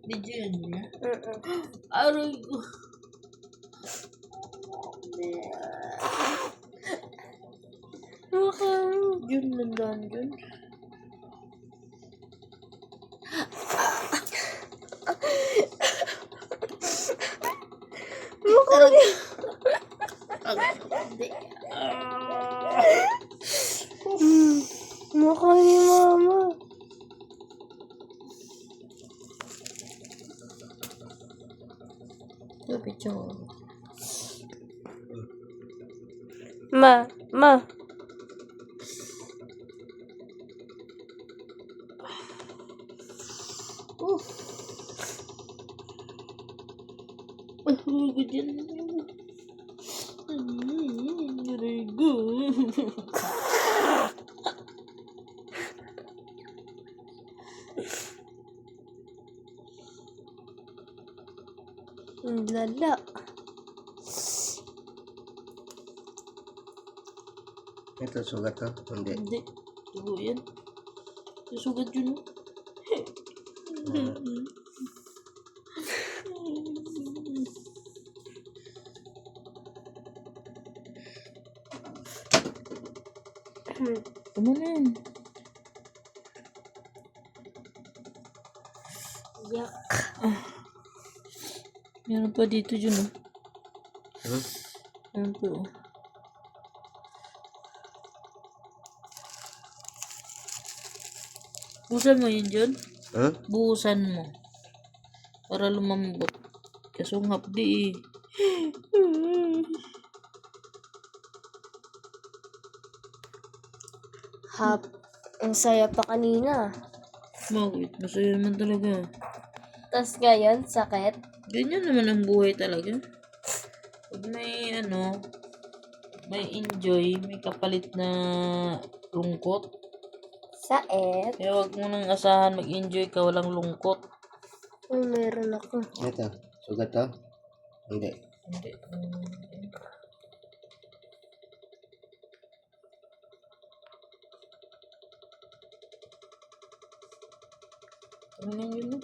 Video yan niya. Aray ko. Yun, nandaan yun. Hindi. Mukha ni mama. Ito, picture. Ma. Aray ko dyan. Aray ko. Lala. Ito, sugat to? Hindi. Hindi. Tugo yan. Susugat yun. Tama na yan. Yak. Meron pa dito dyan, oh. Meron pa, oh. Buhusan mo yun dyan. Buhusan mo. Para lumambot. Kaso ang hapdi, eh. Ang saya pa kanina. Bakit? Masaya naman talaga. Tas ngayon, sakit. Ganyan naman ang buhay talaga. Pag may may enjoy, may kapalit na lungkot. Saet. Kaya wag mo nang asahan mag-enjoy ka walang lungkot. Uy, meron ako. Ito, sugat to? Hindi. Hindi. Ano yun?